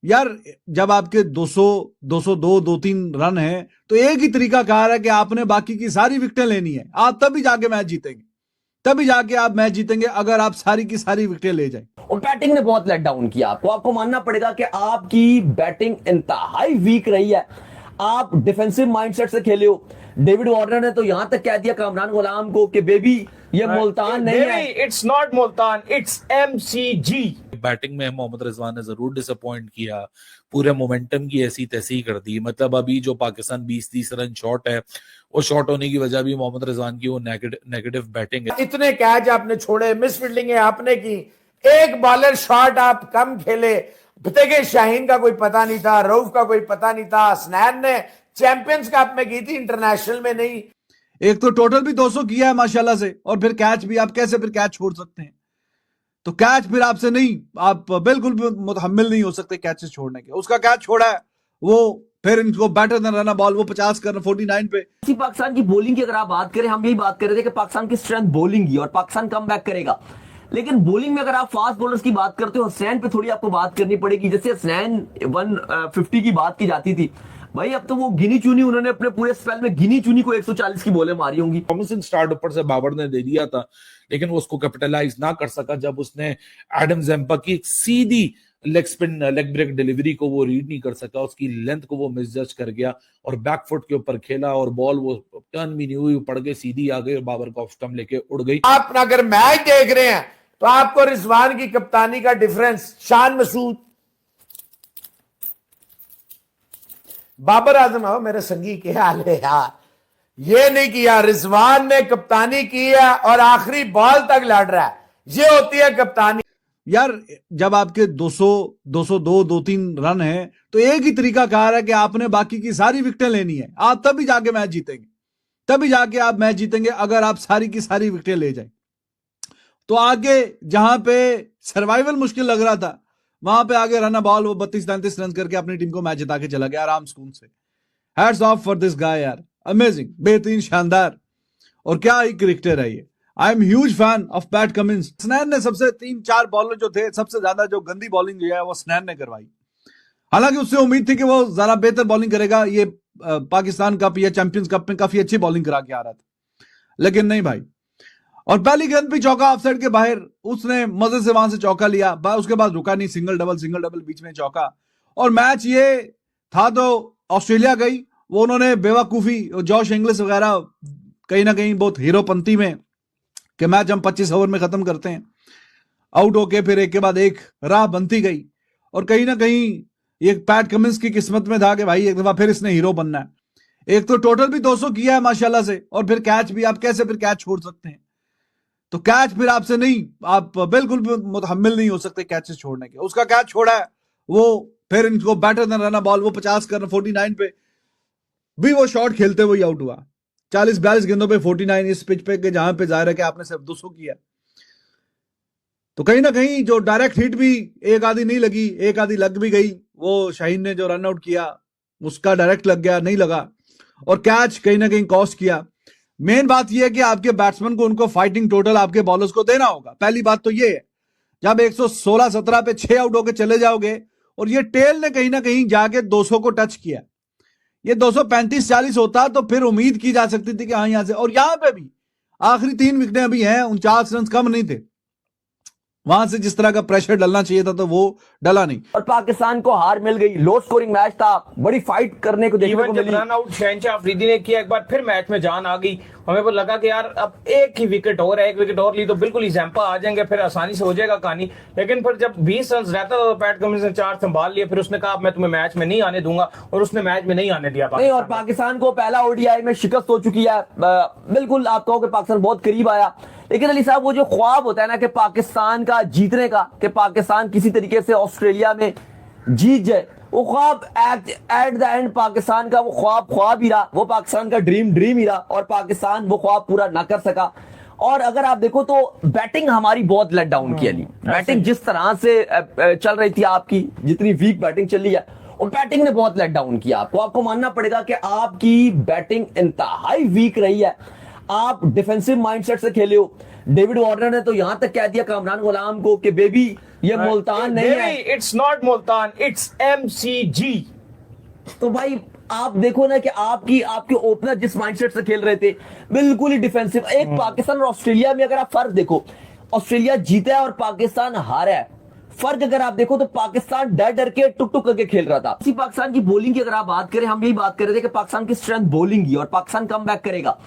यार जब आपके 200 202 2-3 रन है तो एक ही तरीका कार है कि आपने बाकी की सारी विकेटें लेनी है। आप तभी जाके मैच जीतेंगे, तभी जाके आप मैच जीतेंगे अगर आप सारी की सारी विकेटें ले जाए। और बैटिंग ने बहुत लेट डाउन किया आपको मानना पड़ेगा कि आपकी बैटिंग इंतहाई वीक रही है। आप डिफेंसिव माइंडसेट से खेले हो। डेविड वार्नर ने तो यहां तक कह दिया कामरान गुलाम को कि बेबी ये मुल्तान नहीं है, it's not Multan, it's MCG। Batting में मोहम्मद रिजवान ने जरूर डिसअपॉइंट किया, पूरे मोमेंटम की ऐसी तैसी कर दी। मतलब अभी जो पाकिस्तान 20-30 रन शॉट है, वो शॉट होने की वजह भी मोहम्मद रिजवान की वो नेगेटिव बैटिंग है। इतने कैच आपने छोड़े, मिस फील्डिंग आपने की, एक बॉलर शॉट आप कम खेले। देखिए शाहीन का कोई पता नहीं था, रऊफ का कोई पता नहीं था, हसनैन ने चैंपियंस कप में की थी, इंटरनेशनल में नहीं। एक तो टोटल भी 200 किया है माशाल्लाह से, और फिर कैच भी, आप कैसे फिर कैच छोड़ सकते हैं? तो कैच फिर आपसे नहीं, आप बिल्कुल भी मुतहम्मिल नहीं हो सकते कैचेस छोड़ने के। उसका कैच छोड़ा है वो, फिर इनको बैटर देन रन बॉल, वो 50 कर 49 पे। पाकिस्तान की बॉलिंग की अगर आप बात करें, हम यही बात कर रहे थे कि पाकिस्तान की स्ट्रेंथ बॉलिंग ही और पाकिस्तान कम बैक करेगा। लेकिन बॉलिंग में अगर आप फास्ट बॉलर्स की बात करते हो, हसनैन पे थोड़ी आपको बात करनी पड़ेगी। जैसे हसनैन 150 की बात की जाती थी, भाई अब तो वो गिनी चुनी, उन्होंने अपने पूरे स्पेल में गिनी चुनी को 140 की बॉलें मारी होंगी। प्रॉमिसिंग स्टार्ट ऊपर से बाबर ने दे दिया था, लेकिन वो उसको कैपिटलाइज ना कर सका जब उसने एडम ज़ेम्पा की एक सीधी leg spin leg break delivery को वो रीड नहीं कर सका, उसकी लेंथ को वो मिसजज कर गया और बैक फुट के ऊपर खेला और बॉल वो टर्न भी नहीं हुई, पड़ गई सीधी आ गई और बाबर का ऑफ स्टंप लेके उड़ गई। आप अगर मैच देख रहे हैं तो आपको रिजवान की कप्तानी का डिफरेंस, शान मसूद, बाबर आजम, आओ मेरे संगी के हाल है यार, ये नहीं किया। रिजवान ने कप्तानी की है और आखिरी बॉल तक लड़ रहा है, ये होती है कप्तानी। यार जब आपके 200 202 2-3 रन है तो एक ही तरीका कार है कि आपने बाकी की सारी विकेटें लेनी है। आप तभी जाके मैच जीतेंगे, तभी जाके आप मैच जीतेंगे अगर आप सारी की सारी विकेटें ले जाए। तो आगे जहां पे सर्वाइवल मुश्किल लग रहा था, वहां पे आगे रन बॉल वो 32-33 रन करके अपनी टीम को मैच जिता के चला गया आराम सुकून से। Hats off for this guy यार, अमेजिंग, बेहतरीन, शानदार, और क्या ही क्रिकेटर है ये। I am huge fan of Pat Cummins. स्नैन ने सबसे 3-4 बॉलर जो थे, सबसे ज्यादा जो गंदी बॉलिंग जो है वो स्नैन ने करवाई। हालांकि उससे उम्मीद थी कि वो ज्यादा बेहतर बॉलिंग करेगा, ये पाकिस्तान कप या चैंपियंस कप में काफी अच्छी बॉलिंग करा के आ रहा था, लेकिन नहीं भाई। और पहली गेंद पे चौका ऑफ साइड के बाहर, उसने मजे से वहां से चौका लिया, उसके बाद रुका नहीं, सिंगल डबल बीच में चौका। और मैच ये था तो ऑस्ट्रेलिया गई, वो उन्होंने बेवकूफी, जॉश इंग्लिश वगैरह कहीं ना कहीं बहुत हीरोपंती में कि मैच हम 25 ओवर में खत्म करते हैं, आउट होके फिर एक के बाद एक राह बनती गई। और कहीं ना कहीं ये पैट कमिंस की किस्मत में था कि भाई एक दफा फिर इसने हीरो बनना है। एक तो टोटल भी 200 किया है माशाल्लाह से, और फिर कैच भी, आप कैसे फिर कैच छोड़ सकते हैं? तो कैच फिर आपसे नहीं, आप बिल्कुल भी मुतहम्मिल नहीं हो सकते कैचेस छोड़ने के। उसका कैच छोड़ा है वो, फिर इनको बैटर देन रन बॉल, वो 50 कर 49 पे भी वो शॉट खेलते हुए आउट हुआ। 40-42 गेंदों पे 49 इस पिच पे, जहां पे जाहिर है कि आपने सिर्फ 200 किया। तो कहीं ना कहीं जो डायरेक्ट हिट भी एक आधी नहीं लगी, एक आधी लग भी गई। वो शाहीन ने जो रन आउट किया उसका डायरेक्ट लग गया, नहीं लगा, और कैच कहीं ना कहीं कॉस्ट किया। मेन बात यह है कि आपके बैट्समैन को उनको फाइटिंग टोटल आपके बॉलर्स को देना होगा। पहली बात तो यह है, जब 116-17 पे 6 आउट होकर चले जाओगे, और ये टेल ने कहीं ना कहीं जाके 200 को टच किया, ये 235-40 होता तो फिर उम्मीद की जा सकती थी कि हाँ यहां से। और यहां पे भी आखिरी 3 विकेटें अभी हैं, 49 रन कम नहीं थे, वहां से जिस तरह का प्रेशर डलना चाहिए था तो वो डला नहीं, और पाकिस्तान को हार मिल गई। लो स्कोरिंग मैच था, बड़ी फाइट करने को देखने को मिली। रन आउट शहनशाह अफरीदी ने किया, एक बार फिर मैच में जान आ गई। हमें वो लगा कि यार अब एक ही विकेट और है, एक विकेट और ली तो बिल्कुल ही ज़ैम्पा आ जाएंगे, फिर आसानी से हो जाएगा कहानी। लेकिन फिर जब 20 रन रहता था तो पैट कमिंस ने 4 संभाल लिए, फिर उसने कहा मैं तुम्हें मैच में नहीं आने दूंगा, और उसने मैच में नहीं आने दिया। नहीं, और पाकिस्तान को पहला ओडीआई में शिकस्त हो चुकी है। बिल्कुल आप कहो कि पाकिस्तान बहुत करीब आया, लेकिन अली साहब वो जो ख्वाब होता है ना कि पाकिस्तान का जीतने का, कि पाकिस्तान किसी तरीके से ऑस्ट्रेलिया में जीत जाए, वो ख्वाब एट द एंड पाकिस्तान का वो ख्वाब ही रहा, वो पाकिस्तान का ड्रीम ही रहा, और पाकिस्तान वो ख्वाब पूरा ना कर सका। और अगर आप देखो तो बैटिंग हमारी बहुत लेट डाउन की अली। बैटिंग जिस तरह से चल रही थी आपकी, जितनी वीक बैटिंग चल रही है, और बैटिंग ने बहुत लेट डाउन किया आपको मानना पड़ेगा कि आपकी बैटिंग इंतहाई वीक रही है। आप डिफेंसिव माइंडसेट से खेले हो। डेविड वार्नर ने तो यहां तक कह दिया कामरान गुलाम को कि बेबी ये मुल्तान नहीं है। It's not Multan, it's MCG। तो भाई आप देखो ना कि आपके ओपनर जिस माइंडसेट से खेल रहे थे, बिल्कुल ही डिफेंसिव। एक पाकिस्तान और ऑस्ट्रेलिया में अगर आप फर्क देखो, ऑस्ट्रेलिया जीता है और पाकिस्तान हारा है। फर्क अगर आप देखो तो पाकिस्तान डर डर के टुक टुक करके खेल रहा था। इसी पाकिस्तान की बॉलिंग की अगर आप बात करें, हम यही बात कर रहे थे कि पाकिस्तान की स्ट्रेंथ बॉलिंग ही और पाकिस्तान कम बैक करेगा।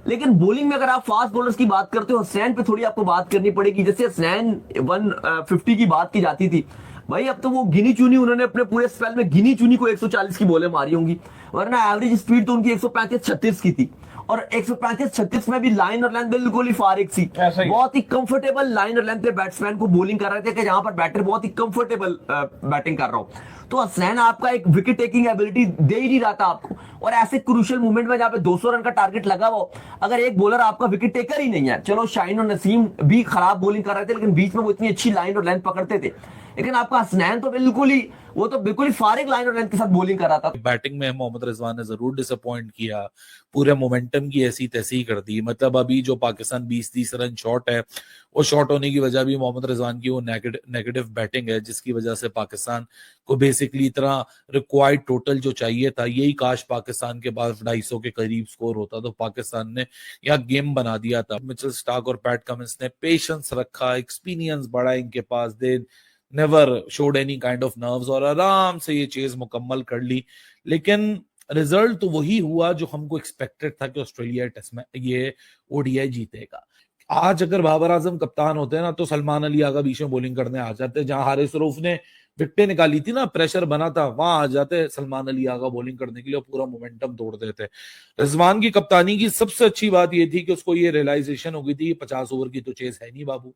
लेकिन बॉलिंग में अगर आप फास्ट बॉलर्स की बात करते हो, हसनैन पे थोड़ी आपको बात करनी पड़ेगी। जैसे हसनैन 150 की बात की जाती थी, भाई अब तो वो गिनी चुनी, उन्होंने अपने पूरे स्पेल में गिनी चुनी को 140 की बॉलें मारी होंगी, वरना एवरेज स्पीड तो उनकी 135-36 की थी। और 135-36 में भी लाइन और लेंथ बिल्कुल ही फारिग थी। बहुत ही कंफर्टेबल लाइन और लेंथ पे बैट्समैन को बॉलिंग कर रहे थे कि जहां पर बैटर बहुत ही कंफर्टेबल बैटिंग कर रहा हूं। तो हसनैन आपका एक विकेट टेकिंग एबिलिटी दे ही नहीं रहा था आपको। और ऐसे क्रूशियल मूवमेंट में जहां पे 200 रन का टारगेट लगा हो, अगर एक बॉलर आपका विकेट टेकर ही नहीं है, चलो शाहीन और नसीम भी खराब बॉलिंग कर रहे थे लेकिन बीच में वो इतनी अच्छी लाइन और लेंथ पकड़ते थे, लेकिन आपका हसनैन तो बिल्कुल ही फारिग लाइन और लेंथ के साथ बॉलिंग कर रहा था। बैटिंग में मोहम्मद रिजवान ने जरूर डिसअपॉइंट किया, पूरे मोमेंटम की ऐसी तैसी कर दी। मतलब अभी जो पाकिस्तान 20-30 रन शॉट है, वो शॉट होने की वजह भी मोहम्मद रिजवान की वो नेगेटिव बैटिंग है, जिसकी वजह से पाकिस्तान को बेसिकली इतना रिक्वायर्ड टोटल जो चाहिए था, यही काश पाकिस्तान के पास 250 के करीब स्कोर होता तो पाकिस्तान ने यहाँ गेम बना दिया था। मिचेल स्टार्क और पैट कमिंस ने पेशेंस रखा, एक्सपीरियंस बढ़ा इनके पास, they never showed any kind of nerves और आराम से ये चीज मुकम्मल कर ली। लेकिन रिजल्ट तो वही हुआ जो हमको एक्सपेक्टेड था कि ऑस्ट्रेलिया टेस्ट में ये ODI जीतेगा। आज अगर बाबर आजम कप्तान होते ना तो सलमान अली आगा बीच में बॉलिंग करने आ जाते। जहां हारिस रऊफ ने विकेटें निकाली थी ना, प्रेशर बना था, वहां आ जाते सलमान अली आगा बॉलिंग करने के लिए, पूरा मोमेंटम तोड़ देते। रिजवान की कप्तानी की सबसे अच्छी बात यह थी कि उसको ये रियलाइजेशन हो गई थी 50 ओवर की तो चेज है नहीं बाबू,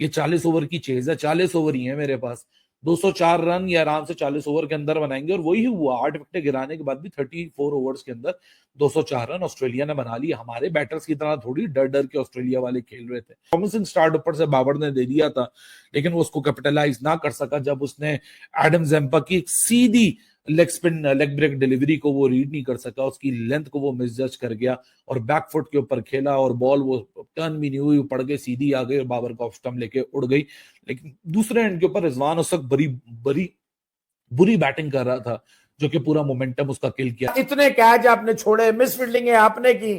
ये 40 ओवर की चेज है। 40 ओवर ही है मेरे पास, 204 रन ये आराम से 40 ओवर के अंदर बनाएंगे। और वही हुआ, 8 विकेट गिराने के बाद भी 34 ओवर्स के अंदर 204 रन ऑस्ट्रेलिया ने बना लिए। हमारे बैटर्स की तरह थोड़ी डर डर के ऑस्ट्रेलिया वाले खेल रहे थे। प्रॉमिसिंग स्टार्ट ऊपर से बाबर ने दे दिया था, लेकिन वो उसको कैपिटलाइज ना कर सका जब उसने एडम ज़ेम्पा की एक सीधी लेग ब्रेक डिलीवरी को वो रीड नहीं कर सका, उसकी लेंथ को वो मिसजज कर गया और बैकफुट के ऊपर खेला और बॉल वो टर्न भी नहीं हुई, पड़ गई, सीधी आ गई और बाबर को ऑफ स्टंप लेके उड़ गई। लेकिन दूसरे एंड के ऊपर रिजवान उस वक्त बुरी बैटिंग कर रहा था, जो कि पूरा मोमेंटम उसका किल किया। इतने कैच आपने छोड़े, मिस फील्डिंग आपने की,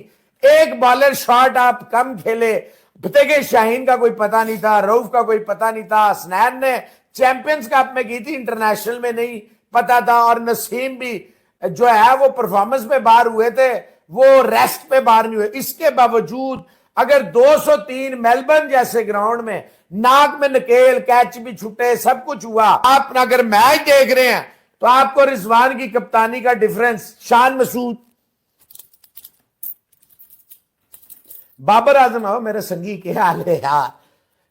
एक बॉलर शॉट आप कम खेले। देखिए शाहीन का कोई पता नहीं था, रऊफ का कोई पता नहीं था, हसनैन ने चैंपियंस कप में की थी, इंटरनेशनल में नहीं पता था, और नसीम भी जो है वो परफॉर्मेंस में बाहर हुए थे, वो रेस्ट पे बाहर नहीं हुए। इसके बावजूद अगर 203 मेलबर्न जैसे ग्राउंड में नाक में नकेल, कैच भी छूटे, सब कुछ हुआ, आप अगर मैच देख रहे हैं तो आपको रिजवान की कप्तानी का डिफरेंस, शान मसूद, बाबर आजम हो मेरे संगी के हाल है यार,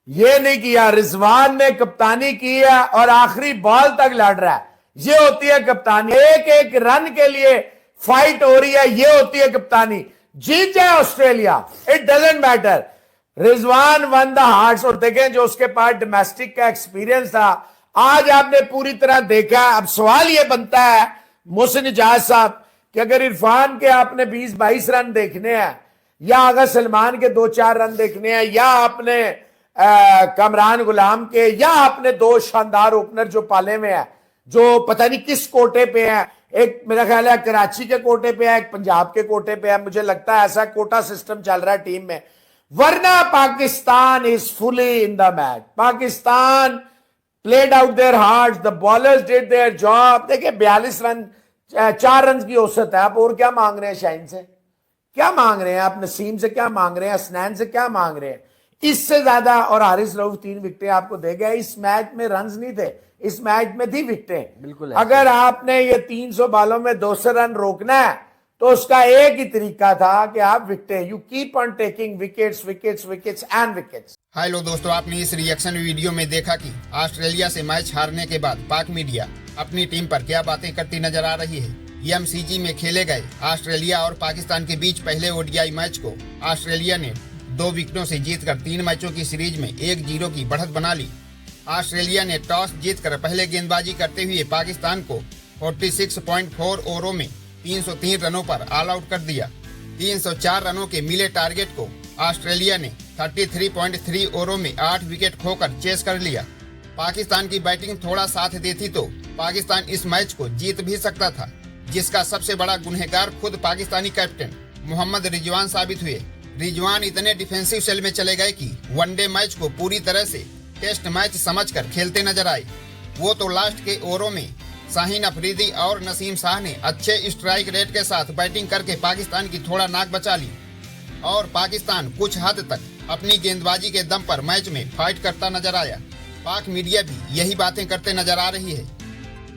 ये नहीं किया। रिजवान ने कप्तानी की है और आखिरी बॉल तक लड़ रहा है, ये होती है कप्तानी। एक एक रन के लिए फाइट हो रही है, ये होती है कप्तानी। जीत जाए Australia, it doesn't matter. Rizwan one the hearts. और देखें जो उसके पास डोमेस्टिक का एक्सपीरियंस था, आज आपने पूरी तरह देखा। अब सवाल यह बनता है मोहसिन इजाज साहब कि अगर इरफान के आपने 20-22 रन देखने हैं, या अगर सलमान के 2-4 रन देखने हैं, या आपने कमरान गुलाम के, या आपने 2 शानदार ओपनर जो पाले में है, जो पता नहीं किस कोटे पे है, एक मेरा ख्याल है कराची के कोटे पे है, एक पंजाब के कोटे पे है, मुझे लगता है ऐसा कोटा सिस्टम चल रहा है टीम में। वरना Pakistan is fully in the match. Pakistan played out there hearts, the bowlers did their job. देखिए 42 रन, 4 रन की औसत है। आप और क्या मांग रहे हैं? शाहीन से क्या मांग रहे हैं? आप नसीम से क्या मांग रहे हैं? हसनैन से क्या मांग रहे हैं? इससे ज्यादा। और हारिस रऊफ 3 विकेटें आपको दे गया। इस मैच में रन्स नहीं थे, इस मैच में थी विकेटें। बिल्कुल। अगर आपने ये 300 बॉलों में 200 रन रोकना है तो उसका एक ही तरीका था कि आप विकेटें, you keep on taking wickets wickets wickets and wickets. Hi लो दोस्तों, आपने इस रिएक्शन वीडियो में देखा कि ऑस्ट्रेलिया से मैच हारने के बाद पाक मीडिया अपनी टीम पर क्या बातें करती नजर आ रही है। MCG में खेले गए ऑस्ट्रेलिया और पाकिस्तान के बीच पहले ODI मैच को ऑस्ट्रेलिया ने 2 विकेटों से जीतकर 3 मैचों की सीरीज में 1-0 की बढ़त बना ली। ऑस्ट्रेलिया ने टॉस जीतकर पहले गेंदबाजी करते हुए पाकिस्तान को 46.4 ओवरों में 303 रनों पर ऑल आउट कर दिया। 304 रनों के मिले टारगेट को ऑस्ट्रेलिया ने 33.3 ओवरों में 8 विकेट खोकर चेस कर लिया। पाकिस्तान की बैटिंग थोड़ा साथ देती तो पाकिस्तान इस मैच को जीत भी सकता था, जिसका सबसे बड़ा गुनहगार खुद पाकिस्तानी कैप्टन मोहम्मद रिजवान साबित हुए। रिजवान इतने डिफेंसिव सेल में चले गए कि वनडे मैच को पूरी तरह से टेस्ट मैच समझकर खेलते नजर आए। वो तो लास्ट के ओवरों में शाहीन अफरीदी और नसीम शाह ने अच्छे स्ट्राइक रेट के साथ बैटिंग करके पाकिस्तान की थोड़ा नाक बचा ली और पाकिस्तान कुछ हद तक अपनी गेंदबाजी के दम पर मैच में फाइट करता नजर आया। पाक मीडिया भी यही बातें करते नजर आ रही है।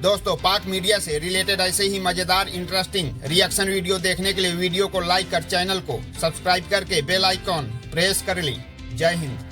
दोस्तों, पाक मीडिया से रिलेटेड ऐसे ही मजेदार इंटरेस्टिंग रिएक्शन वीडियो देखने के लिए वीडियो को लाइक कर चैनल को सब्सक्राइब करके बेल आइकॉन प्रेस कर लें। जय हिंद।